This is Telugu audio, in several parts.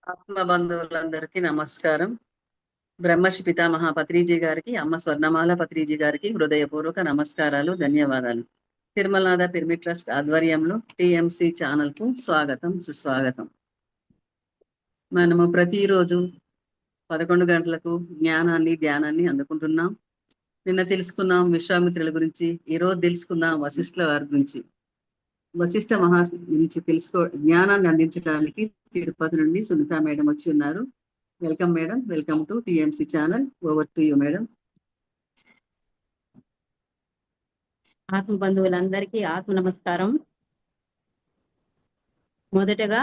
ఆత్మ బంధువులందరికీ నమస్కారం. బ్రహ్మర్షి పితామహ పత్రిజీ గారికి, అమ్మ స్వర్ణమాల పత్రిజీ గారికి హృదయపూర్వక నమస్కారాలు, ధన్యవాదాలు. తిరుమలనాథ పిరమిడ్ ట్రస్ట్ ఆధ్వర్యంలో టిఎంసి ఛానల్ కు స్వాగతం, సుస్వాగతం. మనము ప్రతిరోజు 11 గంటలకు జ్ఞానాన్ని, ధ్యానాన్ని అందుకుంటున్నాం. నిన్న తెలుసుకున్నాం విశ్వామిత్రుల గురించి, ఈరోజు తెలుసుకుందాం వశిష్ఠుల వారి గురించి. వశిష్ఠ మహర్షి గురించి జ్ఞానాన్ని అందించడానికి తిరుపతి నుండి సునీత మేడం వచ్చి ఉన్నారు. Welcome madam, welcome to TMC channel. Over to you madam. ఆత్మ బంధువులందరికీ ఆత్మ నమస్కారం. మొదటగా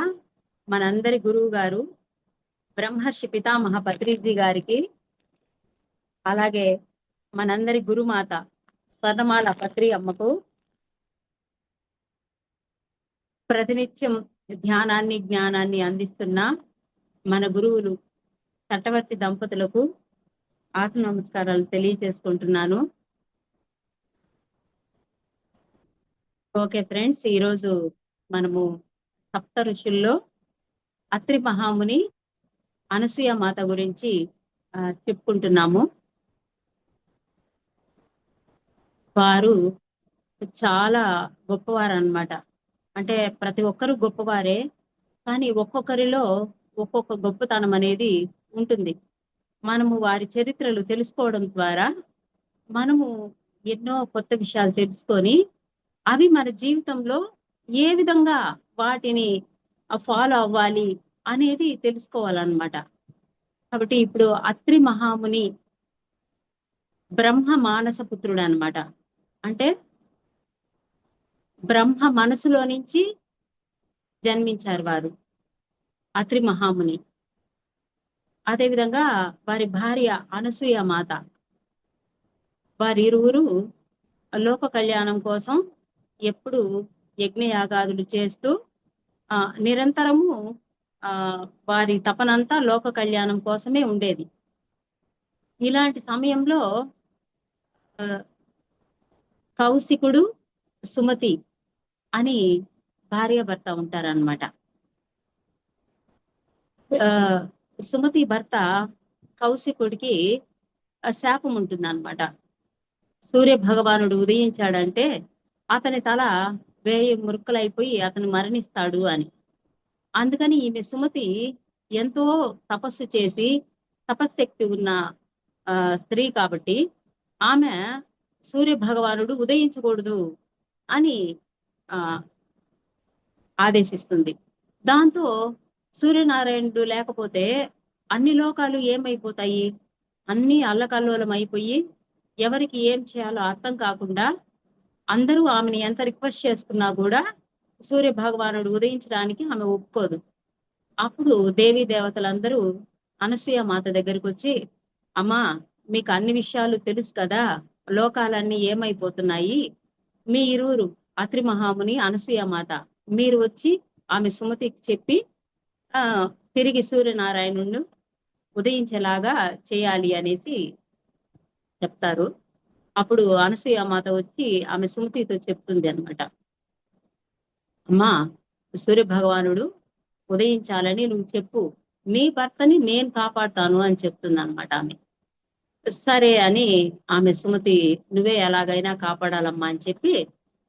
మనందరి గురువు గారు బ్రహ్మర్షి పితామహ పత్రిజీ గారికి, అలాగే మనందరి గురుమాత స్వర్ణమాల పత్రి అమ్మకు ప్రతినిత్యం ధ్యానాన్ని, జ్ఞానాన్ని అందిస్తున్న మన గురువులు చట్టవర్తి దంపతులకు ఆత్మ నమస్కారాలు తెలియజేసుకుంటున్నాను. ఓకే ఫ్రెండ్స్, ఈరోజు మనము సప్త ఋషుల్లో అత్రి మహాముని అనసూయ మాత గురించి చెప్పుకుంటున్నాము. వారు చాలా గొప్పవారు అన్నమాట. అంటే ప్రతి ఒక్కరు గొప్పవారే, కానీ ఒక్కొక్కరిలో ఒక్కొక్క గొప్పతనం అనేది ఉంటుంది. మనము వారి చరిత్రలు తెలుసుకోవడం ద్వారా మనము ఎన్నో కొత్త విషయాలు తెలుసుకొని అవి మన జీవితంలో ఏ విధంగా వాటిని ఫాలో అవ్వాలి అనేది తెలుసుకోవాలన్నమాట. కాబట్టి ఇప్పుడు అత్రి మహాముని బ్రహ్మ మానస పుత్రుడు అన్నమాట. అంటే బ్రహ్మ మనసులో నుంచి జన్మించారు వారు, అత్రి మహాముని. అదేవిధంగా వారి భార్య అనసూయ మాత. వారిరువురు లోక కళ్యాణం కోసం ఎప్పుడు యజ్ఞయాగాదులు చేస్తూ నిరంతరము వారి తపనంతా లోక కళ్యాణం కోసమే ఉండేది. ఇలాంటి సమయంలో కౌశికుడు, సుమతి అని భార్యాభర్త ఉంటారన్నమాట. సుమతి భర్త కౌశికుడికి శాపం ఉంటుందన్నమాట. సూర్య భగవానుడు ఉదయించాడంటే అతని తల 1000 మురుక్కలైపోయి అతను మరణిస్తాడు అని. అందుకని ఈమె సుమతి ఎంతో తపస్సు చేసి తపశ్శక్తి ఉన్న స్త్రీ కాబట్టి ఆమె సూర్య భగవానుడు ఉదయించకూడదు అని ఆదేశిస్తుంది. దాంతో సూర్యనారాయణుడు లేకపోతే అన్ని లోకాలు ఏమైపోతాయి, అన్ని అల్లకల్లోలం అయిపోయి ఎవరికి ఏం చేయాలో అర్థం కాకుండా అందరూ ఆమెని ఎంత రిక్వెస్ట్ చేసుకున్నా కూడా సూర్య భగవానుడు ఉదయించడానికి ఆమె ఒప్పుకోదు. అప్పుడు దేవీ దేవతలందరూ అనసూయ మాత దగ్గరికి వచ్చి, అమ్మా, మీకు అన్ని విషయాలు తెలుసు కదా, లోకాలన్నీ ఏమైపోతున్నాయి, మీ ఇరువురు అత్రి మహాముని, అనసూయ మాత, మీరు వచ్చి ఆమె సుమతికి చెప్పి తిరిగి సూర్యనారాయణుడు ఉదయించేలాగా చేయాలి అనేసి చెప్తారు. అప్పుడు అనసూయ మాత వచ్చి ఆమె సుమతితో చెప్తుంది అన్నమాట, అమ్మా, సూర్య భగవానుడు ఉదయించాలని నువ్వు చెప్పు, నీ భర్తని నేను కాపాడుతాను అని చెప్తుంది అనమాట ఆమె. సరే అని ఆమె సుమతి, నువ్వే ఎలాగైనా కాపాడాలమ్మా అని చెప్పి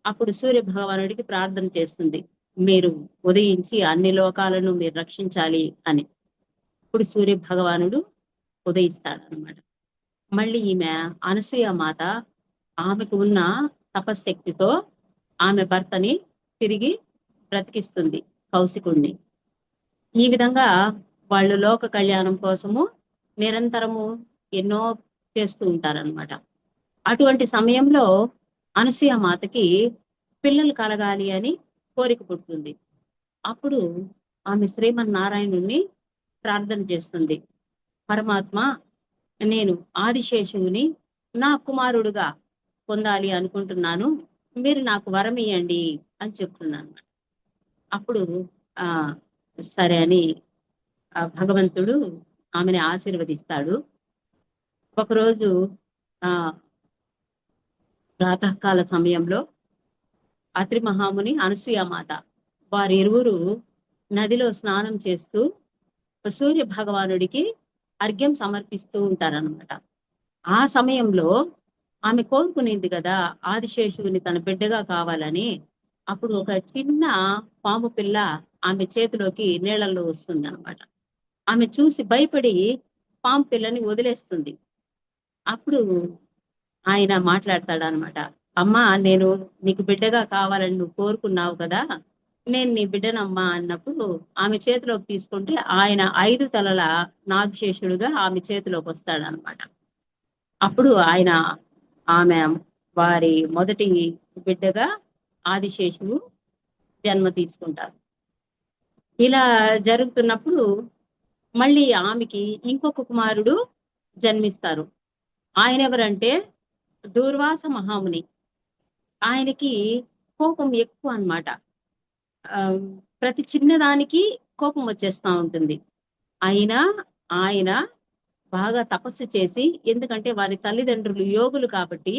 అప్పుడు సూర్య భగవానుడికి ప్రార్థన చేస్తుంది, మీరు ఉదయించి అన్ని లోకాలను మీరు రక్షించాలి అని. ఇప్పుడు సూర్య భగవానుడు ఉదయిస్తాడనమాట. మళ్ళీ ఈమె అనసూయ మాత ఆమెకు ఉన్న తపశ్శక్తితో ఆమె భర్తని తిరిగి బ్రతికిస్తుంది, కౌశికుణ్ణి. ఈ విధంగా వాళ్ళు లోక కళ్యాణం కోసము నిరంతరము ఎన్నో చేస్తూ ఉంటారనమాట. అటువంటి సమయంలో అనసూయ మాతకి పిల్లలు కలగాలి అని కోరిక పుడుతుంది. అప్పుడు ఆమె శ్రీమన్నారాయణుణ్ణి ప్రార్థన చేస్తుంది, పరమాత్మ, నేను ఆదిశేషువుని నా కుమారుడుగా పొందాలి అనుకుంటున్నాను, మీరు నాకు వరం ఇయ్యండి అని చెప్తున్నాను. అప్పుడు సరే అని భగవంతుడు ఆమెని ఆశీర్వదిస్తాడు. ఒకరోజు ప్రాతకాల సమయంలో అత్రి మహాముని, అనసూయ మాత వారిరువురు నదిలో స్నానం చేస్తూ సూర్య భగవానుడికి అర్ఘ్యం సమర్పిస్తూ ఉంటారనమాట. ఆ సమయంలో ఆమె కోరుకునేది కదా ఆదిశేషువుని తన బిడ్డగా కావాలని. అప్పుడు ఒక చిన్న పాము పిల్ల ఆమె చేతిలోకి నీళ్ళల్లో వస్తుంది అనమాట. ఆమె చూసి భయపడి పాము పిల్లని వదిలేస్తుంది. అప్పుడు ఆయన మాట్లాడతాడు అనమాట. అమ్మా, నేను నీకు బిడ్డగా కావాలని నువ్వు కోరుకున్నావు కదా, నేను నీ బిడ్డనమ్మా అన్నప్పుడు ఆమె చేతిలోకి తీసుకుంటే ఆయన 5 తలల నాగశేషుడుగా ఆమె చేతిలోకి వస్తాడు అనమాట. అప్పుడు ఆయన ఆమె వారి మొదటి బిడ్డగా ఆదిశేషువు జన్మ తీసుకుంటారు. ఇలా జరుగుతున్నప్పుడు మళ్ళీ ఆమెకి ఇంకొక కుమారుడు జన్మిస్తారు. ఆయన ఎవరంటే దూర్వాస మహాముని. ఆయనకి కోపం ఎక్కువ అన్నమాట. ప్రతి చిన్నదానికి కోపం వచ్చేస్తా ఉంటుంది. అయినా ఆయన బాగా తపస్సు చేసి, ఎందుకంటే వారి తల్లిదండ్రులు యోగులు కాబట్టి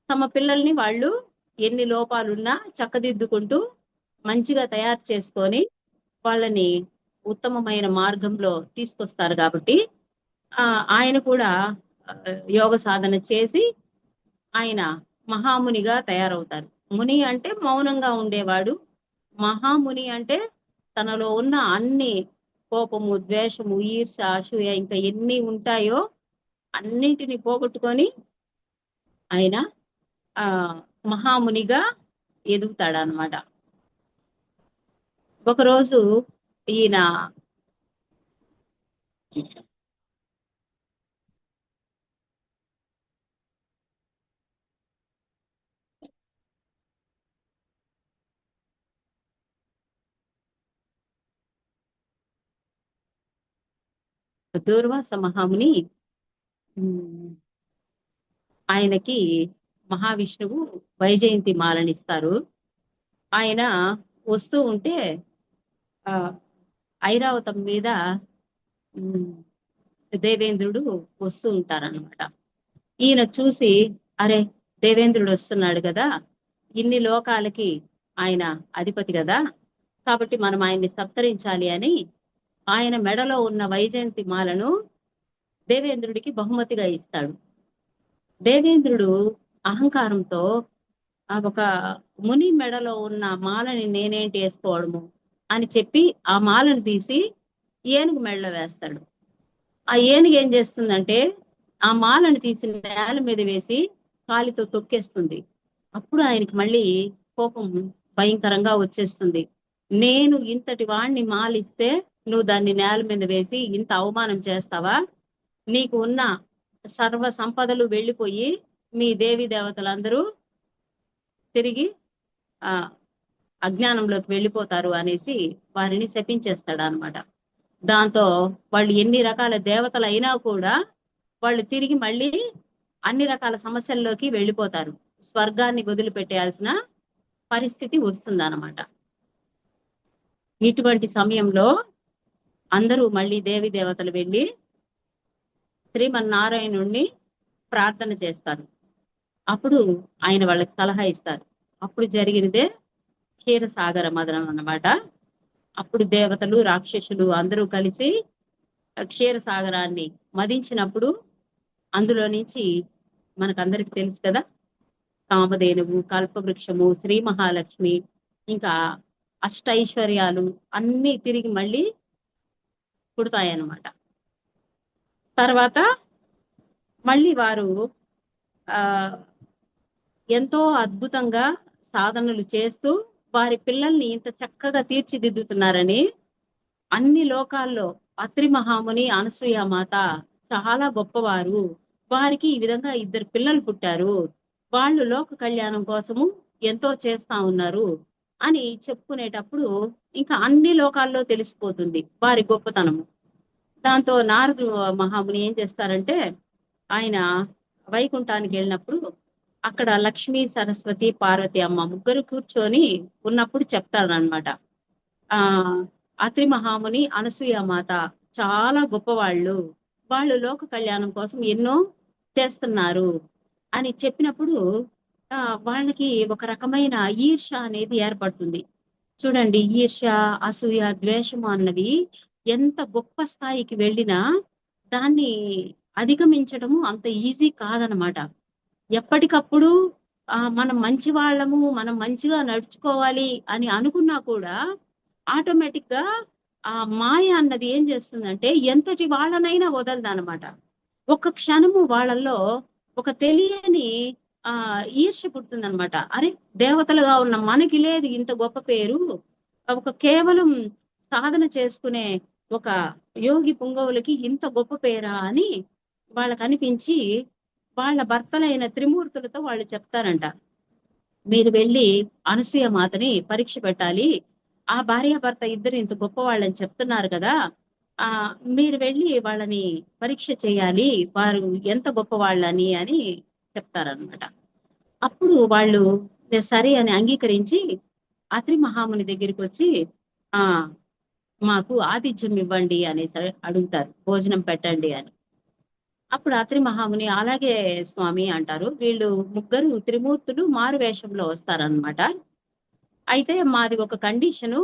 తమ పిల్లల్ని వాళ్ళు ఎన్ని లోపాలున్నా చక్కదిద్దుకుంటూ మంచిగా తయారు చేసుకొని వాళ్ళని ఉత్తమమైన మార్గంలో తీసుకొస్తారు కాబట్టి ఆయన కూడా యోగ సాధన చేసి ఆయన మహామునిగా తయారవుతారు. ముని అంటే మౌనంగా ఉండేవాడు. మహాముని అంటే తనలో ఉన్న అన్ని కోపము, ద్వేషము, ఈర్ష, అసూయ ఇంకా ఎన్ని ఉంటాయో అన్నింటిని పోగొట్టుకొని ఆయన ఆ మహామునిగా ఎదుగుతాడనమాట. ఒకరోజు ఈయన దూర్వాస మహాముని ఆయనకి మహావిష్ణువు వైజయంతి మాలనిస్తారు. ఆయన వస్తూ ఉంటే ఆ ఐరావతం మీద దేవేంద్రుడు వస్తూ ఉంటారనమాట. ఈయన చూసి, అరే దేవేంద్రుడు వస్తున్నాడు కదా, ఇన్ని లోకాలకి ఆయన అధిపతి కదా, కాబట్టి మనం ఆయన్ని సత్కరించాలి అని ఆయన మెడలో ఉన్న వైజయంతి మాలను దేవేంద్రుడికి బహుమతిగా ఇస్తాడు. దేవేంద్రుడు అహంకారంతో ఒక ముని మెడలో ఉన్న మాలని నేనేంటి వేసుకోవడము అని చెప్పి ఆ మాలను తీసి ఏనుగు మెడలో వేస్తాడు. ఆ ఏనుగు ఏం చేస్తుందంటే ఆ మాలను తీసి నేల మీద వేసి కాలితో తొక్కేస్తుంది. అప్పుడు ఆయనకి మళ్ళీ కోపం భయంకరంగా వచ్చేస్తుంది. నేను ఇంతటి వాణ్ణి మాలిస్తే నువ్వు దాన్ని నేల మీద వేసి ఇంత అవమానం చేస్తావా? నీకు ఉన్న సర్వ సంపదలు వెళ్ళిపోయి మీ దేవి దేవతలందరూ తిరిగి ఆ అజ్ఞానంలోకి వెళ్ళిపోతారు అనేసి వారిని శపించేస్తాడు అనమాట. దాంతో వాళ్ళు ఎన్ని రకాల దేవతలు అయినా కూడా వాళ్ళు తిరిగి మళ్ళీ అన్ని రకాల సమస్యల్లోకి వెళ్ళిపోతారు. స్వర్గాన్ని వదిలిపెట్టేయాల్సిన పరిస్థితి వస్తుందన్నమాట. ఇటువంటి సమయంలో అందరూ మళ్ళీ దేవి దేవతలు వెళ్ళి శ్రీమన్నారాయణుణ్ణి ప్రార్థన చేస్తారు. అప్పుడు ఆయన వాళ్ళకి సలహా ఇస్తారు. అప్పుడు జరిగినదే క్షీరసాగర మదనం అన్నమాట. అప్పుడు దేవతలు, రాక్షసులు అందరూ కలిసి క్షీరసాగరాన్ని మదించినప్పుడు అందులో నుంచి మనకందరికి తెలుసు కదా, కామధేనువు, కల్పవృక్షము, శ్రీ మహాలక్ష్మి, ఇంకా అష్టైశ్వర్యాలు అన్ని తిరిగి మళ్ళీ పుడతాయన్నమాట. తర్వాత మళ్ళీ వారు ఆ ఎంతో అద్భుతంగా సాధనలు చేస్తూ వారి పిల్లల్ని ఇంత చక్కగా తీర్చిదిద్దుతున్నారని అన్ని లోకాల్లో అత్రి మహాముని, అనసూయ మాత చాలా గొప్పవారు, వారికి ఈ విధంగా 2 పిల్లలు పుట్టారు, వాళ్ళు లోక కళ్యాణం కోసము ఎంతో చేస్తా ఉన్నారు అని చెప్పుకునేటప్పుడు ఇంకా అన్ని లోకాల్లో తెలిసిపోతుంది వారి గొప్పతనము. దాంతో నారదు మహాముని ఏం చేస్తారంటే ఆయన వైకుంఠానికి వెళ్ళినప్పుడు అక్కడ లక్ష్మీ, సరస్వతి, పార్వతి అమ్మ ముగ్గురు కూర్చొని ఉన్నప్పుడు చెప్తారనమాట. అత్రి మహాముని, అనసూయ మాత చాలా గొప్పవాళ్ళు, వాళ్ళు లోక కళ్యాణం కోసం ఎన్నో చేస్తున్నారు అని చెప్పినప్పుడు వాళ్ళకి ఒక రకమైన ఈర్ష్య అనేది ఏర్పడుతుంది. చూడండి, ఈర్ష్య, అసూయ, ద్వేషము అన్నవి ఎంత గొప్ప స్థాయికి వెళ్ళినా దాన్ని అధిగమించడము అంత ఈజీ కాదనమాట. ఎప్పటికప్పుడు మనం మంచి వాళ్ళము, మనం మంచిగా నడుచుకోవాలి అని అనుకున్నా కూడా ఆటోమేటిక్ గా ఆ మాయ అన్నది ఏం చేస్తుందంటే ఎంతటి వాళ్ళనైనా వదలదనమాట. ఒక్క క్షణము వాళ్ళల్లో ఒక తెలియని ఈర్ష్య పుడుతుందన్నమాట. అరే, దేవతలుగా ఉన్న మనకి లేదు ఇంత గొప్ప పేరు, ఒక కేవలం సాధన చేసుకునే ఒక యోగి పుంగవులకి ఇంత గొప్ప పేరా అని వాళ్ళకి అనిపించి వాళ్ళ భర్తలైన త్రిమూర్తులతో వాళ్ళు చెప్తారంట, మీరు వెళ్ళి అనసూయ మాతని పరీక్ష పెట్టాలి, ఆ భార్యాభర్త ఇద్దరు ఇంత గొప్ప వాళ్ళని చెప్తున్నారు కదా, ఆ మీరు వెళ్ళి వాళ్ళని పరీక్ష చేయాలి, వారు ఎంత గొప్ప వాళ్ళని అని చెప్తారనమాట. అప్పుడు వాళ్ళు సరే అని అంగీకరించి అత్రి మహాముని దగ్గరికి వచ్చి ఆ మాకు ఆతిథ్యం ఇవ్వండి అనేసి అడుగుతారు, భోజనం పెట్టండి అని. అప్పుడు అత్రి మహాముని అలాగే స్వామి అంటారు. వీళ్ళు ముగ్గురు త్రిమూర్తులు మారు వేషంలో వస్తారనమాట. అయితే మాది ఒక కండిషను,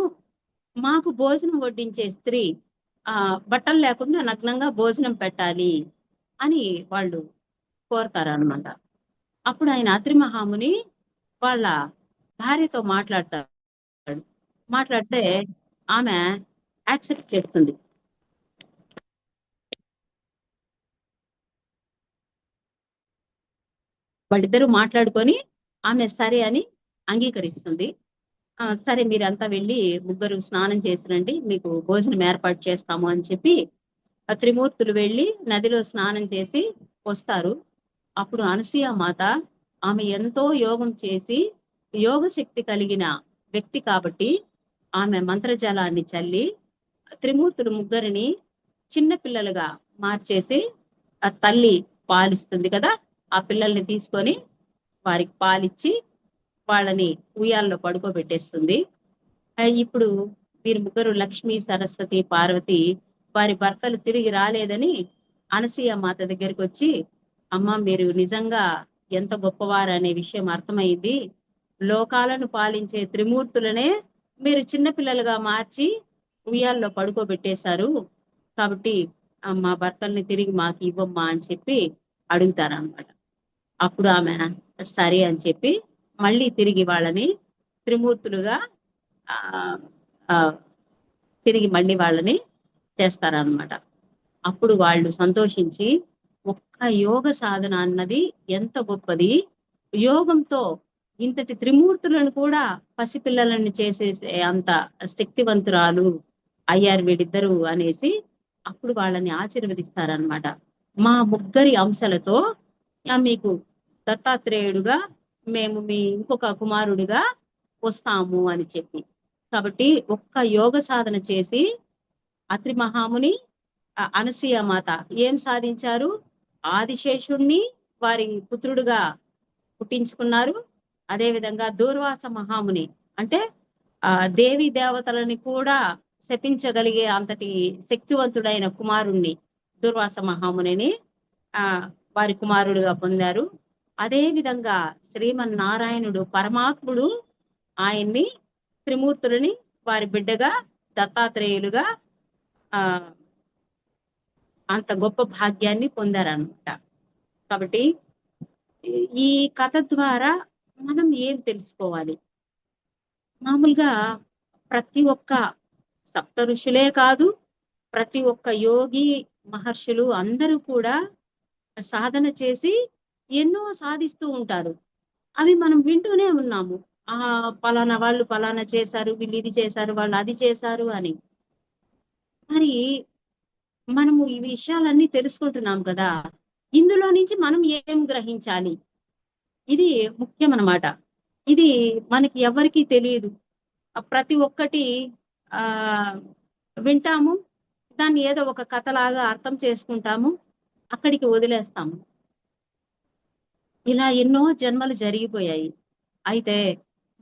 మాకు భోజనం వడ్డించే స్త్రీ బట్టలు లేకుండా నగ్నంగా భోజనం పెట్టాలి అని వాళ్ళు కోరతారనమాట. అప్పుడు ఆయన అత్రి మహాముని వాళ్ళ భార్యతో మాట్లాడతాడు. మాట్లాడితే ఆమె యాక్సెప్ట్ చేస్తుంది. వాళ్ళిద్దరూ మాట్లాడుకొని ఆమె సరే అని అంగీకరిస్తుంది. సరే మీరంతా వెళ్ళి ముగ్గురు స్నానం చేసిరండి, మీకు భోజనం ఏర్పాటు చేస్తాము అని చెప్పి ఆ త్రిమూర్తులు వెళ్ళి నదిలో స్నానం చేసి వస్తారు. అప్పుడు అనసూయ మాత ఆమె ఎంతో యోగం చేసి యోగ శక్తి కలిగిన వ్యక్తి కాబట్టి ఆమె మంత్రజలాన్ని చల్లి త్రిమూర్తులు ముగ్గురిని చిన్న పిల్లలుగా మార్చేసి ఆ తల్లి పాలిస్తుంది కదా, ఆ పిల్లల్ని తీసుకొని వారికి పాలిచ్చి వాళ్ళని ఉయ్యాల్లో పడుకోబెట్టేస్తుంది. ఇప్పుడు వీరి ముగ్గురు లక్ష్మి, సరస్వతి, పార్వతి వారి భర్తలు తిరిగి రాలేదని అనసూయ మాత దగ్గరికి వచ్చి, అమ్మ మీరు నిజంగా ఎంత గొప్పవారు అనే విషయం అర్థమైంది, లోకాలను పాలించే త్రిమూర్తులనే మీరు చిన్నపిల్లలుగా మార్చి ఉయ్యాల్లో పడుకోబెట్టేశారు, కాబట్టి మా భర్తల్ని తిరిగి మాకు ఇవ్వమ్మా అని చెప్పి అడుగుతారనమాట. అప్పుడు ఆమె సరే అని చెప్పి మళ్ళీ తిరిగి వాళ్ళని త్రిమూర్తులుగా తిరిగి మళ్ళీ వాళ్ళని చేస్తారనమాట. అప్పుడు వాళ్ళు సంతోషించి ఒక్క యోగ సాధన అన్నది ఎంత గొప్పది, యోగంతో ఇంతటి త్రిమూర్తులను కూడా పసిపిల్లలను చేసేసే అంత శక్తివంతురాలు అయ్యారు వీడిద్దరు అనేసి అప్పుడు వాళ్ళని ఆశీర్వదిస్తారనమాట. మా ముగ్గురి అంశాలతో మీకు దత్తాత్రేయుడుగా మేము మీ ఇంకొక కుమారుడిగా వస్తాము అని చెప్పి. కాబట్టి ఒక్క యోగ సాధన చేసి అత్రి మహాముని అనసూయ మాత ఏం సాధించారు, ఆదిశేషుణ్ణి వారి పుత్రుడుగా పుట్టించుకున్నారు. అదే విధంగా దూర్వాస మహాముని అంటే దేవి దేవతలని కూడా శపించగలిగే అంతటి శక్తివంతుడైన కుమారుణ్ణి దూర్వాస మహామునిని వారి కుమారుడుగా పొందారు. అదే విధంగా శ్రీమన్నారాయణుడు పరమాత్ముడు ఆయన్ని త్రిమూర్తులని వారి బిడ్డగా దత్తాత్రేయులుగా అంత గొప్ప భాగ్యాన్ని పొందారనమాట. కాబట్టి ఈ కథ ద్వారా మనం ఏం తెలుసుకోవాలి, మామూలుగా ప్రతి ఒక్క సప్త ఋషులే కాదు, ప్రతి ఒక్క యోగి మహర్షులు అందరూ కూడా సాధన చేసి ఎన్నో సాధిస్తూ ఉంటారు. అవి మనం వింటూనే ఉన్నాము, పలానా వాళ్ళు పలానా చేశారు, వీళ్ళు ఇది చేశారు, వాళ్ళు అది చేశారు అని. మరి మనము ఈ విషయాలన్నీ తెలుసుకుంటున్నాం కదా, ఇందులో నుంచి మనం ఏం గ్రహించాలి, ఇది ముఖ్యం అన్నమాట. ఇది మనకి ఎవరికీ తెలియదు. ప్రతి ఒక్కటి వింటాము, దాన్ని ఏదో ఒక కథలాగా అర్థం చేసుకుంటాము, అక్కడికి వదిలేస్తాము. ఇలా ఎన్నో జన్మలు జరిగిపోయాయి. అయితే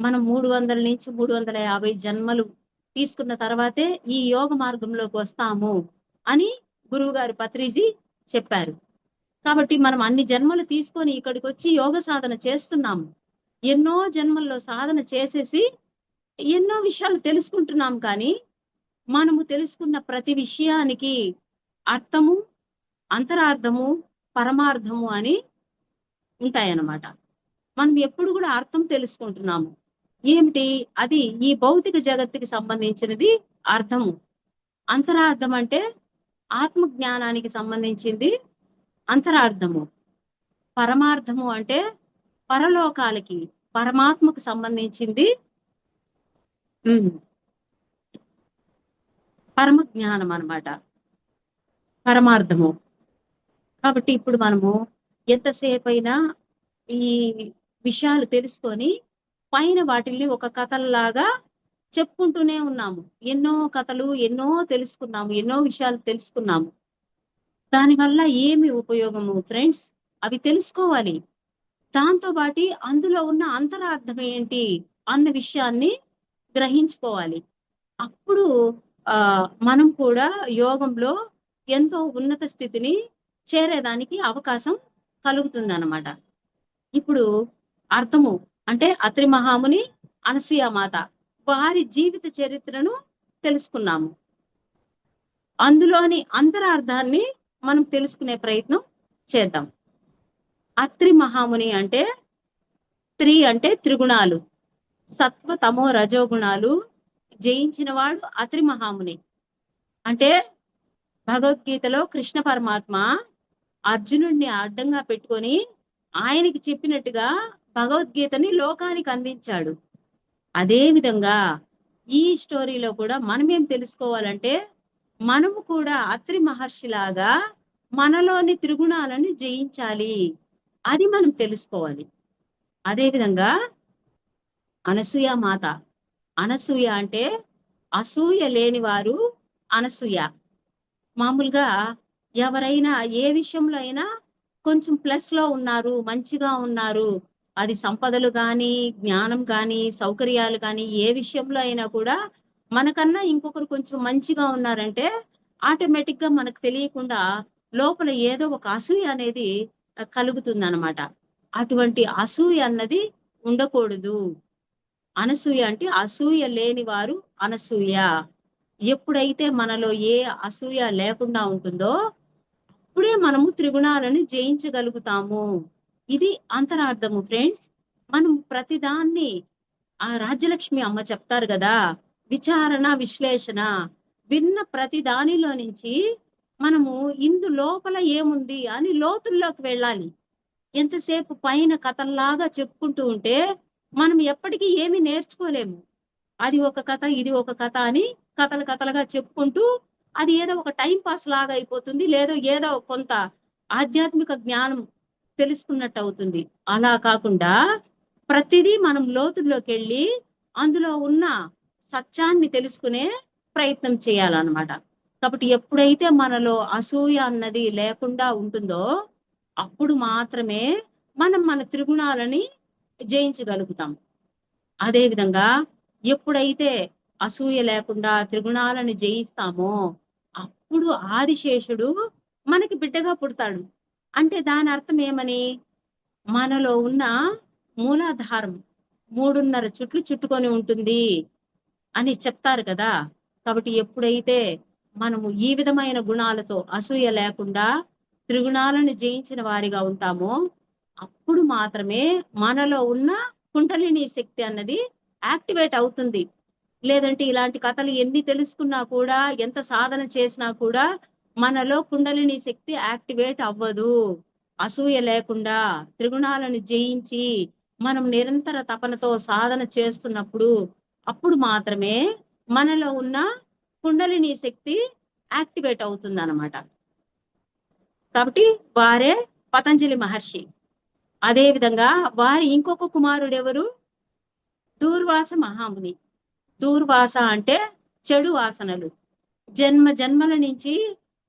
మనం 300 నుంచి 350 జన్మలు తీసుకున్న తర్వాతే ఈ యోగ మార్గంలోకి వస్తాము అని గురువు గారు పత్రిజీ చెప్పారు. కాబట్టి మనం అన్ని జన్మలు తీసుకొని ఇక్కడికి వచ్చి యోగ సాధన చేస్తున్నాము. ఎన్నో జన్మల్లో సాధన చేసేసి ఎన్నో విషయాలు తెలుసుకుంటున్నాం, కానీ మనము తెలుసుకున్న ప్రతి విషయానికి అర్థము, అంతరార్థము, పరమార్థము అని ఉంటాయన్నమాట. మనం ఎప్పుడు కూడా అర్థం తెలుసుకుంటున్నాము. ఏమిటి అది? ఈ భౌతిక జగత్తుకి సంబంధించినది అర్థము. అంతరార్థం అంటే ఆత్మ జ్ఞానానికి సంబంధించింది అంతరార్థము. పరమార్థము అంటే పరలోకాలకి, పరమాత్మకు సంబంధించింది పరమ జ్ఞానం అన్నమాట, పరమార్థము. కాబట్టి ఇప్పుడు మనము ఎంతసేపు అయినా ఈ విషయాలు తెలుసుకొని పైన వాటిల్ని ఒక కథల్లాగా చెప్పుకుంటూనే ఉన్నాము. ఎన్నో కథలు, ఎన్నో తెలుసుకున్నాము, ఎన్నో విషయాలు తెలుసుకున్నాము. దానివల్ల ఏమి ఉపయోగము ఫ్రెండ్స్? అవి తెలుసుకోవాలి. దాంతో పాటు అందులో ఉన్న అంతరార్థం ఏంటి అన్న విషయాన్ని గ్రహించుకోవాలి. అప్పుడు మనం కూడా యోగంలో ఎంతో ఉన్నత స్థితిని చేరేదానికి అవకాశం కలుగుతుంది అన్నమాట. ఇప్పుడు అర్థము అంటే అత్రి మహాముని, అనసూయ మాత వారి జీవిత చరిత్రను తెలుసుకున్నాము. అందులోని అంతరార్థాన్ని మనం తెలుసుకునే ప్రయత్నం చేద్దాం. అత్రి మహాముని అంటే త్రి అంటే త్రిగుణాలు, సత్వ తమో రజోగుణాలు జయించిన వాడు అత్రి మహాముని. అంటే భగవద్గీతలో కృష్ణ పరమాత్మ అర్జునుడిని అడ్డంగా పెట్టుకొని ఆయనకి చెప్పినట్టుగా భగవద్గీతని లోకానికి అందించాడు. అదే విధంగా ఈ స్టోరీలో కూడా మనం ఏం తెలుసుకోవాలంటే, మనము కూడా అత్రి మహర్షిలాగా మనలోని త్రిగుణాలను జయించాలి. అది మనం తెలుసుకోవాలి. అదే విధంగా అనసూయ మాత, అనసూయ అంటే అసూయ లేని వారు అనసూయ. మామూలుగా ఎవరైనా ఏ విషయంలో అయినా కొంచెం ప్లస్ లో ఉన్నారు, మంచిగా ఉన్నారు, అది సంపదలు కానీ, జ్ఞానం కానీ, సౌకర్యాలు కానీ, ఏ విషయంలో అయినా కూడా మనకన్నా ఇంకొకరు కొంచెం మంచిగా ఉన్నారంటే ఆటోమేటిక్ గా మనకు తెలియకుండా లోపల ఏదో ఒక అసూయ అనేది కలుగుతుంది అన్నమాట. అటువంటి అసూయ అన్నది ఉండకూడదు. అనసూయ అంటే అసూయ లేని వారు అనసూయ. ఎప్పుడైతే మనలో ఏ అసూయ లేకుండా ఉంటుందో అప్పుడే మనము త్రిగుణాలను జయించగలుగుతాము. ఇది అంతరార్థము ఫ్రెండ్స్. మనం ప్రతిదాన్ని ఆ రాజ్యలక్ష్మి అమ్మ చెప్తారు కదా, విచారణ విశ్లేషణ, విన్న ప్రతి దానిలో నుంచి మనము ఇందు లోపల ఏముంది అని లోతుల్లోకి వెళ్ళాలి. ఎంతసేపు పైన కథల్లాగా చెప్పుకుంటూ ఉంటే మనం ఎప్పటికీ ఏమి నేర్చుకోలేము. అది ఒక కథ, ఇది ఒక కథ అని కథలు కథలుగా చెప్పుకుంటూ అది ఏదో ఒక టైం పాస్ లాగా అయిపోతుంది, లేదో ఏదో కొంత ఆధ్యాత్మిక జ్ఞానం తెలుసుకున్నట్టు అవుతుంది. అలా కాకుండా ప్రతిదీ మనం లోతుల్లోకి వెళ్ళి అందులో ఉన్న సత్యాన్ని తెలుసుకునే ప్రయత్నం చేయాలన్నమాట. కాబట్టి ఎప్పుడైతే మనలో అసూయ అన్నది లేకుండా ఉంటుందో అప్పుడు మాత్రమే మనం మన త్రిగుణాలని జయించగలుగుతాం. అదే విధంగా ఎప్పుడైతే అసూయ లేకుండా త్రిగుణాలను జయిస్తామో అప్పుడు ఆదిశేషుడు మనకి బిడ్డగా పుడతాడు. అంటే దాని అర్థం ఏమని? మనలో ఉన్న మూలాధారం 3.5 చుట్లు చుట్టుకొని ఉంటుంది అని చెప్తారు కదా. కాబట్టి ఎప్పుడైతే మనము ఈ విధమైన గుణాలతో అసూయ లేకుండా త్రిగుణాలను జయించిన వారిగా ఉంటామో అప్పుడు మాత్రమే మనలో ఉన్న కుండలిని శక్తి అన్నది యాక్టివేట్ అవుతుంది. లేదంటే ఇలాంటి కథలు ఎన్ని తెలుసుకున్నా కూడా, ఎంత సాధన చేసినా కూడా మనలో కుండలిని శక్తి యాక్టివేట్ అవ్వదు. అసూయ లేకుండా త్రిగుణాలను జయించి మనం నిరంతర తపనతో సాధన చేస్తున్నప్పుడు అప్పుడు మాత్రమే మనలో ఉన్న కుండలిని శక్తి యాక్టివేట్ అవుతుంది అన్నమాట. కాబట్టి వారే పతంజలి మహర్షి. అదే విధంగా వారి ఇంకొక కుమారుడు ఎవరు? దూర్వాస మహాముని. దూర్వాస అంటే చెడు వాసనలు. జన్మ జన్మల నుంచి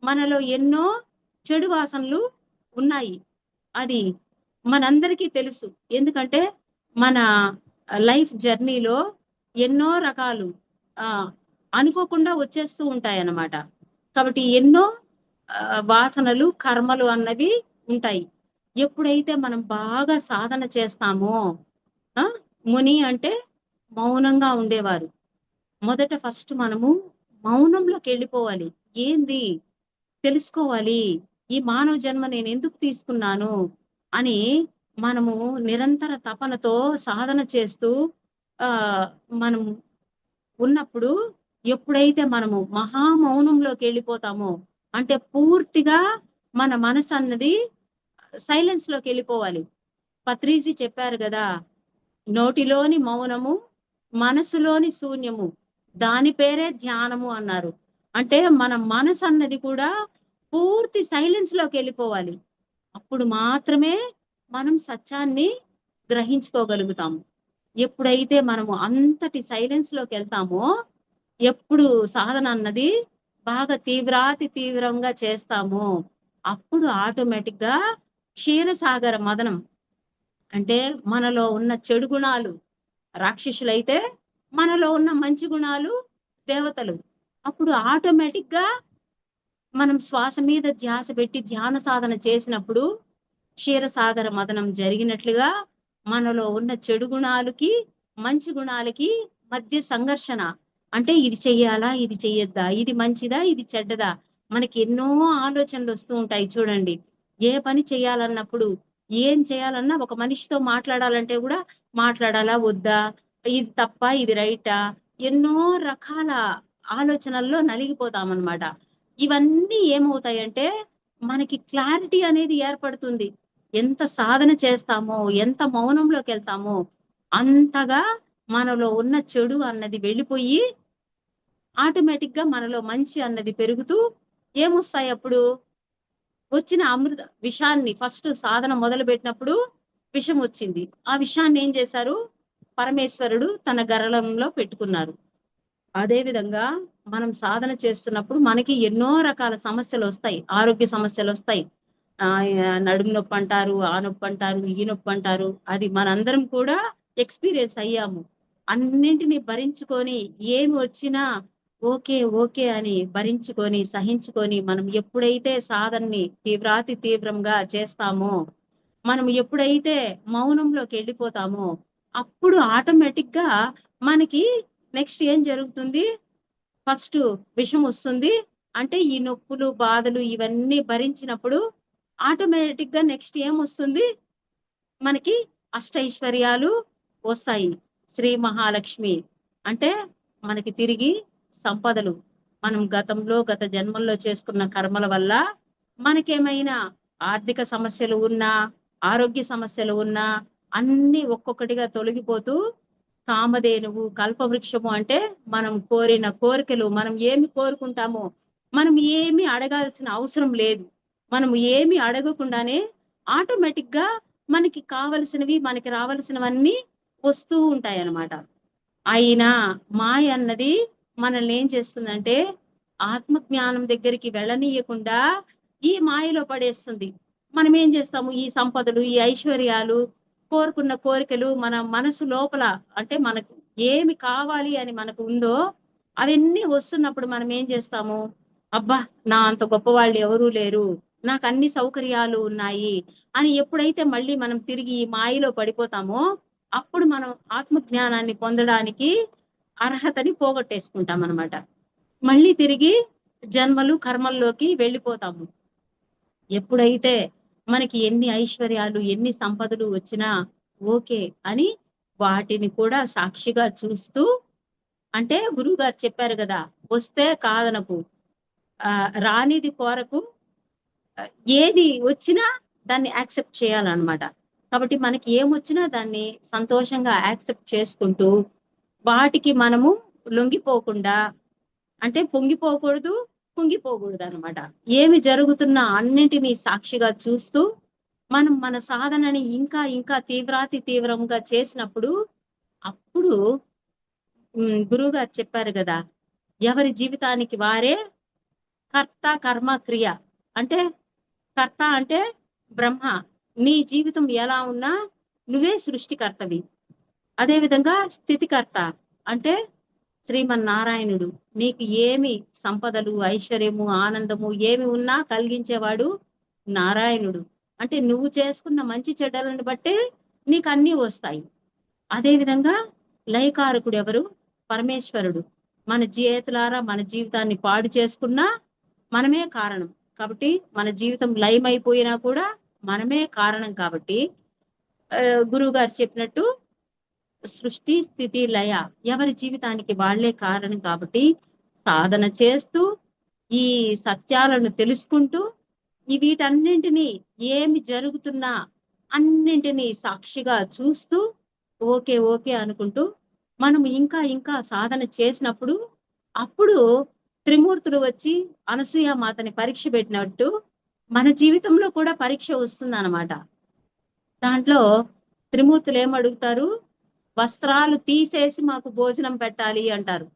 మనలో ఎన్నో చెడు వాసనలు ఉన్నాయి. అది మనందరికీ తెలుసు. ఎందుకంటే మన లైఫ్ జర్నీలో ఎన్నో రకాలు అనుకోకుండా వచ్చేస్తూ ఉంటాయి అన్నమాట. కాబట్టి ఎన్నో వాసనలు, కర్మలు అన్నవి ఉంటాయి. ఎప్పుడైతే మనం బాగా సాధన చేస్తామో, ముని అంటే మౌనంగా ఉండేవారు. మొదట ఫస్ట్ మనము మౌనంలోకి వెళ్ళిపోవాలి. ఏంది తెలుసుకోవాలి, ఈ మానవ జన్మ నేను ఎందుకు తీసుకున్నాను అని మనము నిరంతర తపనతో సాధన చేస్తూ ఆ మనం ఉన్నప్పుడు, ఎప్పుడైతే మనము మహామౌనంలోకి వెళ్ళిపోతామో, అంటే పూర్తిగా మన మనసు అన్నది సైలెన్స్ లోకి వెళ్ళిపోవాలి. పత్రిజీ చెప్పారు కదా, నోటిలోని మౌనము మనసులోని శూన్యము, దాని పేరే ధ్యానము అన్నారు. అంటే మన మనసు అన్నది కూడా పూర్తి సైలెన్స్ లోకి వెళ్ళిపోవాలి. అప్పుడు మాత్రమే మనం సత్యాన్ని గ్రహించుకోగలుగుతాము. ఎప్పుడైతే మనము అంతటి సైలెన్స్ లోకి వెళ్తామో, ఎప్పుడు సాధన అన్నది బాగా తీవ్రంగా చేస్తామో, అప్పుడు ఆటోమేటిక్ గా క్షీరసాగర మదనం, అంటే మనలో ఉన్న చెడు గుణాలు రాక్షసులైతే, మనలో ఉన్న మంచి గుణాలు దేవతలు. అప్పుడు ఆటోమేటిక్ గా మనం శ్వాస మీద ధ్యాస పెట్టి ధ్యాన సాధన చేసినప్పుడు క్షీరసాగర మదనం జరిగినట్లుగా మనలో ఉన్న చెడు గుణాలకి మంచి గుణాలకి మధ్య సంఘర్షణ. అంటే ఇది చెయ్యాలా, ఇది చెయ్యొద్దా, ఇది మంచిదా, ఇది చెడ్డదా, మనకి ఎన్నో ఆలోచనలు వస్తూ ఉంటాయి చూడండి. ఏ పని చేయాలన్నప్పుడు, ఏం చేయాలన్నా, ఒక మనిషితో మాట్లాడాలంటే కూడా మాట్లాడాలా వద్దా, ఇది తప్ప ఇది రైటా, ఎన్నో రకాల ఆలోచనల్లో నలిగిపోతామన్నమాట. ఇవన్నీ ఏమవుతాయంటే మనకి క్లారిటీ అనేది ఏర్పడుతుంది. ఎంత సాధన చేస్తామో, ఎంత మౌనంలోకి వెళ్తామో, అంతగా మనలో ఉన్న చెడు అన్నది వెళ్ళిపోయి ఆటోమేటిక్ గా మనలో మంచి అన్నది పెరుగుతూ ఏమొస్తాయి అప్పుడు, వచ్చిన అమృత విషాన్ని ఫస్ట్ సాధన మొదలు పెట్టినప్పుడు విషం వచ్చింది. ఆ విషాన్ని ఏం చేశారు, పరమేశ్వరుడు తన గరళంలో పెట్టుకున్నారు. అదే విధంగా మనం సాధన చేస్తున్నప్పుడు మనకి ఎన్నో రకాల సమస్యలు వస్తాయి, ఆరోగ్య సమస్యలు వస్తాయి. నడుము నొప్పి అంటారు, ఆ నొప్పి అంటారు, ఈ నొప్పి అంటారు. అది మనందరం కూడా ఎక్స్పీరియన్స్ అయ్యాము. అన్నింటినీ భరించుకొని ఏమి వచ్చినా ఓకే ఓకే అని భరించుకొని సహించుకొని మనం ఎప్పుడైతే సాధనని తీవ్రంగా చేస్తామో, మనం ఎప్పుడైతే మౌనంలోకి వెళ్ళిపోతామో, అప్పుడు ఆటోమేటిక్ గా మనకి నెక్స్ట్ ఏం జరుగుతుంది, ఫస్ట్ విషం వస్తుంది. అంటే ఈ నొప్పులు బాధలు ఇవన్నీ భరించినప్పుడు ఆటోమేటిక్ గా నెక్స్ట్ ఏం వస్తుంది, మనకి అష్టైశ్వర్యాలు వస్తాయి. శ్రీ మహాలక్ష్మి అంటే మనకి తిరిగి సంపదలు. మనం గత జన్మల్లో చేసుకున్న కర్మల వల్ల మనకేమైనా ఆర్థిక సమస్యలు ఉన్నా, ఆరోగ్య సమస్యలు ఉన్నా అన్ని ఒక్కొక్కటిగా తొలగిపోతూ, కామధేనువు కల్పవృక్షము అంటే మనం కోరిన కోరికలు, మనం ఏమి కోరుకుంటామో, మనం ఏమి అడగాల్సిన అవసరం లేదు. మనం ఏమి అడగకుండానే ఆటోమేటిక్ గా మనకి కావలసినవి, మనకి రావలసినవన్నీ వస్తూ ఉంటాయి అన్నమాట. అయినా మాయ అన్నది మనల్ని ఏం చేస్తుందంటే ఆత్మజ్ఞానం దగ్గరికి వెళ్ళనీయకుండా ఈ మాయలో పడేస్తుంది. మనం ఏం చేస్తాము, ఈ సంపదలు, ఈ ఐశ్వర్యాలు, కోరుకున్న కోరికలు మన మనసు లోపల, అంటే మనకు ఏమి కావాలి అని మనకు ఉందో అవన్నీ వస్తున్నప్పుడు మనం ఏం చేస్తాము, అబ్బా నా అంత గొప్ప వాళ్ళు ఎవరూ లేరు, నాకు అన్ని సౌకర్యాలు ఉన్నాయి అని ఎప్పుడైతే మళ్ళీ మనం తిరిగి ఈ మాయలో పడిపోతామో, అప్పుడు మనం ఆత్మజ్ఞానాన్ని పొందడానికి అర్హతని పోగొట్టేసుకుంటాం అనమాట. మళ్ళీ తిరిగి జన్మలు కర్మల్లోకి వెళ్ళిపోతాము. ఎప్పుడైతే మనకి ఎన్ని ఐశ్వర్యాలు, ఎన్ని సంపదలు వచ్చినా ఓకే అని వాటిని కూడా సాక్షిగా చూస్తూ, అంటే గురువు గారు చెప్పారు కదా, వస్తే కాదనకు, రానిది కోరకు, ఏది వచ్చినా దాన్ని యాక్సెప్ట్ చేయాలన్నమాట. కాబట్టి మనకి ఏమొచ్చినా దాన్ని సంతోషంగా యాక్సెప్ట్ చేసుకుంటూ, వాటికి మనము లొంగిపోకుండా, అంటే పొంగిపోకూడదు, కుంగిపోకూడదు అనమాట. ఏమి జరుగుతున్నా అన్నింటినీ సాక్షిగా చూస్తూ మనం మన సాధనని ఇంకా ఇంకా తీవ్రంగా చేసినప్పుడు, అప్పుడు గురువు గారు చెప్పారు కదా, ఎవరి జీవితానికి వారే కర్త కర్మ క్రియ. అంటే కర్త అంటే బ్రహ్మ, నీ జీవితం ఎలా ఉన్నా నువ్వే సృష్టికర్తవి. అదేవిధంగా స్థితికర్త అంటే శ్రీమన్నారాయణుడు, నీకు ఏమి సంపదలు, ఐశ్వర్యము, ఆనందము ఏమి ఉన్నా కలిగించేవాడు నారాయణుడు. అంటే నువ్వు చేసుకున్న మంచి చెడ్డలను బట్టే నీకు అన్ని వస్తాయి. అదేవిధంగా లయకారకుడు ఎవరు, పరమేశ్వరుడు. మన చేతులారా మన జీవితాన్ని పాడు చేసుకున్నా మనమే కారణం. కాబట్టి మన జీవితం లయం అయిపోయినా కూడా మనమే కారణం. కాబట్టి గురువు గారు చెప్పినట్టు సృష్టి స్థితి లయ ఎవరి జీవితానికి వాళ్లే కారణం. కాబట్టి సాధన చేస్తూ ఈ సత్యాలను తెలుసుకుంటూ వీటన్నింటినీ ఏమి జరుగుతున్నా అన్నింటినీ సాక్షిగా చూస్తూ ఓకే ఓకే అనుకుంటూ మనం ఇంకా ఇంకా సాధన చేసినప్పుడు అప్పుడు త్రిమూర్తులు వచ్చి అనసూయ మాతని పరీక్ష పెట్టినట్టు మన జీవితంలో కూడా పరీక్ష వస్తుంది అన్నమాట. దాంట్లో త్రిమూర్తులు ఏమడుగుతారు? వస్త్రాలు తీసేసి మాకు భోజనం పెట్టాలి అంటారు.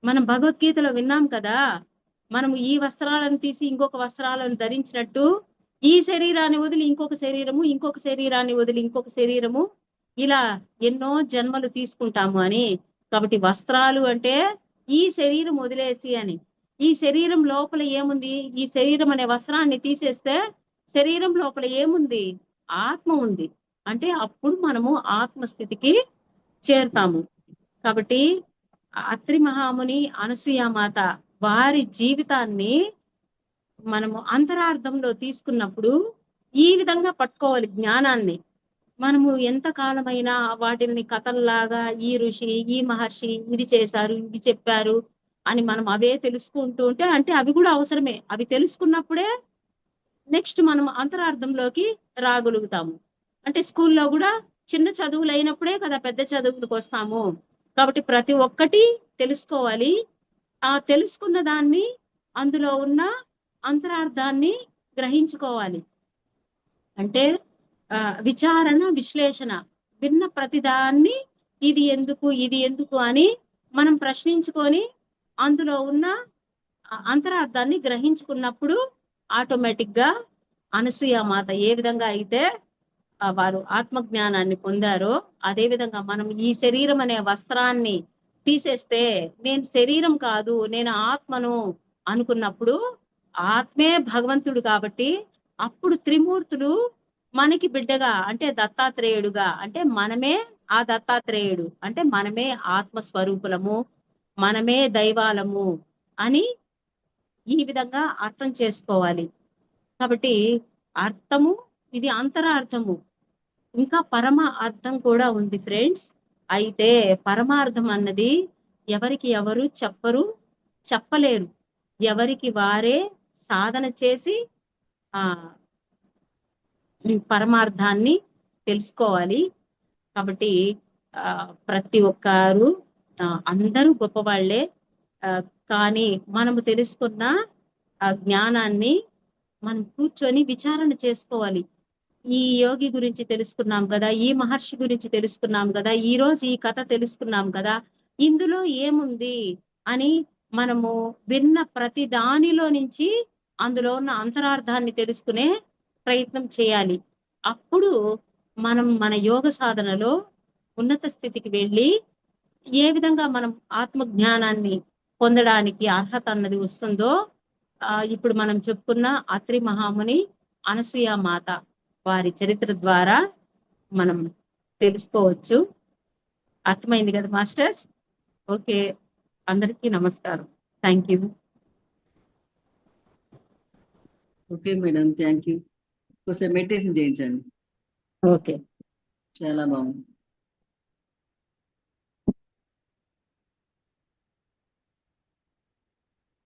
మనం భగవద్గీతలో విన్నాం కదా, మనము ఈ వస్త్రాలను తీసి ఇంకొక వస్త్రాలను ధరించినట్టు ఈ శరీరాన్ని వదిలి ఇంకొక శరీరము, ఇంకొక శరీరాన్ని వదిలి ఇంకొక శరీరము, ఇలా ఎన్నో జన్మలు తీసుకుంటాము అని. కాబట్టి వస్త్రాలు అంటే ఈ శరీరం వదిలేసి అని. ఈ శరీరం లోపల ఏముంది? ఈ శరీరం అనే వస్త్రాన్ని తీసేస్తే శరీరం లోపల ఏముంది? ఆత్మ ఉంది. అంటే అప్పుడు మనము ఆత్మస్థితికి చేరుతాము. కాబట్టి అత్రి మహాముని అనసూయామాత వారి జీవితాన్ని మనము అంతరార్థంలో తీసుకున్నప్పుడు ఈ విధంగా పట్టుకోవాలి జ్ఞానాన్ని. మనము ఎంత కాలమైనా వాటిని కథల్లాగా ఈ ఋషి ఈ మహర్షి ఇది చేశారు ఇది చెప్పారు అని మనం అవే తెలుసుకుంటూ ఉంటే, అంటే అవి కూడా అవసరమే. అవి తెలుసుకున్నప్పుడే నెక్స్ట్ మనం అంతరార్థంలోకి రాగలుగుతాము. అంటే స్కూల్లో కూడా చిన్న చదువులు అయినప్పుడే కదా పెద్ద చదువులకు వస్తాము. కాబట్టి ప్రతి ఒక్కటి తెలుసుకోవాలి. ఆ తెలుసుకున్న దాన్ని అందులో ఉన్న అంతరార్థాన్ని గ్రహించుకోవాలి. అంటే విచారణ విశ్లేషణ, విన్న ప్రతిదాన్ని ఇది ఎందుకు అని మనం ప్రశ్నించుకొని అందులో ఉన్న అంతరార్థాన్ని గ్రహించుకున్నప్పుడు ఆటోమేటిక్ గా అనసూయామాత ఏ విధంగా అయితే వారు ఆత్మజ్ఞానాన్ని పొందారో అదే విధంగా మనం ఈ శరీరం అనే వస్త్రాన్ని తీసేస్తే నేను శరీరం కాదు నేను ఆత్మను అనుకున్నప్పుడు ఆత్మే భగవంతుడు. కాబట్టి అప్పుడు త్రిమూర్తులు మనకి బిడ్డగా అంటే దత్తాత్రేయుడుగా, అంటే మనమే ఆ దత్తాత్రేయుడు, అంటే మనమే ఆత్మస్వరూపులము, మనమే దైవాలము అని ఈ విధంగా అర్థం చేసుకోవాలి. కాబట్టి అర్థము ఇది అంతరార్థము, ఇంకా పరమ అర్థం కూడా ఉంది ఫ్రెండ్స్. అయితే పరమార్థం అన్నది ఎవరికి ఎవరు చెప్పలేరు. ఎవరికి వారే సాధన చేసి ఆ పరమార్థాన్ని తెలుసుకోవాలి. కాబట్టి ప్రతి ఒక్కరు అందరూ గొప్పవాళ్లే. కానీ మనము తెలుసుకున్న ఆ జ్ఞానాన్ని మనం కూర్చొని విచారణ చేసుకోవాలి. ఈ యోగి గురించి తెలుసుకున్నాం కదా, ఈ మహర్షి గురించి తెలుసుకున్నాం కదా, ఈ రోజు ఈ కథ తెలుసుకున్నాం కదా, ఇందులో ఏముంది అని మనము విన్న ప్రతి దానిలో నుంచి అందులో ఉన్న అంతరార్థాన్ని తెలుసుకునే ప్రయత్నం చేయాలి. అప్పుడు మనం మన యోగ సాధనలో ఉన్నత స్థితికి వెళ్ళి ఏ విధంగా మనం ఆత్మ జ్ఞానాన్ని పొందడానికి అర్హత అన్నది వస్తుందో ఇప్పుడు మనం చెప్పుకున్న అత్రి మహాముని అనసూయ మాత వారి చరిత్ర ద్వారా మనం తెలుసుకోవచ్చు. అర్థమైంది కదా మాస్టర్స్? ఓకే, అందరికీ నమస్కారం. Thank you. Okay madam, thank you. కొంచెం మెడిటేషన్ చేయించండి. ఓకే, చాలా బాగుంది.